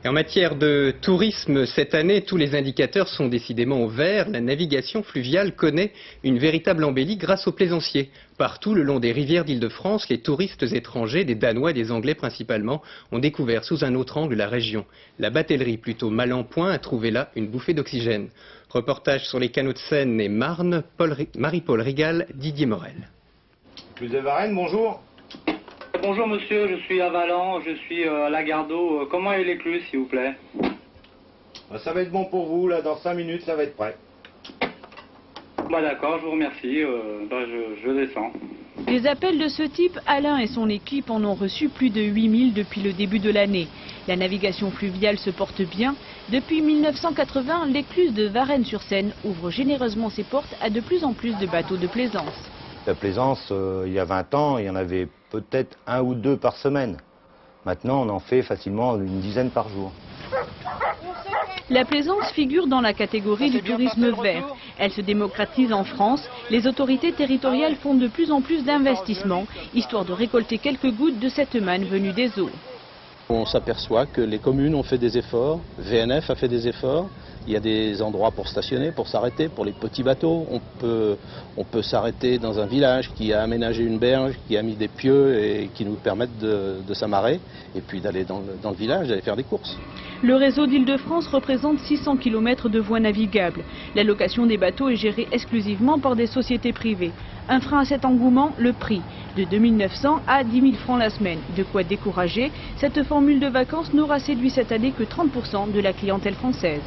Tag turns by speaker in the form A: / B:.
A: Et en matière de tourisme, cette année, tous les indicateurs sont décidément au vert. La navigation fluviale connaît une véritable embellie grâce aux plaisanciers. Partout le long des rivières d'Île-de-France, les touristes étrangers, des Danois et des Anglais principalement, ont découvert sous un autre angle la région. La batellerie, plutôt mal en point, a trouvé là une bouffée d'oxygène. Reportage sur les canaux de Seine et Marne, Marie-Paul Rigal, Didier Morel.
B: Plus de Varennes, bonjour.
C: Bonjour monsieur, je suis à Valence, je suis à la gare d'eau. Comment est l'écluse s'il vous plaît?
B: Ça va être bon pour vous, là dans 5 minutes ça va être prêt.
C: Bah d'accord, je vous remercie, je descends.
D: Des appels de ce type, Alain et son équipe en ont reçu plus de 8000 depuis le début de l'année. La navigation fluviale se porte bien. Depuis 1980, l'écluse de Varennes-sur-Seine ouvre généreusement ses portes à de plus en plus de bateaux de plaisance.
E: La plaisance, il y a 20 ans, il y en avait peut-être 1 ou 2 par semaine. Maintenant, on en fait facilement une dizaine par jour.
D: La plaisance figure dans la catégorie du tourisme vert. Elle se démocratise en France. Les autorités territoriales font de plus en plus d'investissements, histoire de récolter quelques gouttes de cette manne venue des eaux.
F: On s'aperçoit que les communes ont fait des efforts, VNF a fait des efforts. Il y a des endroits pour stationner, pour s'arrêter, pour les petits bateaux. On peut s'arrêter dans un village qui a aménagé une berge, qui a mis des pieux et qui nous permettent de s'amarrer et puis d'aller dans le village, d'aller faire des courses.
D: Le réseau d'Île-de-France représente 600 km de voies navigables. La location des bateaux est gérée exclusivement par des sociétés privées. Un frein à cet engouement, le prix. De 2 900 à 10 000 francs la semaine. De quoi décourager, cette formule de vacances n'aura séduit cette année que 30% de la clientèle française.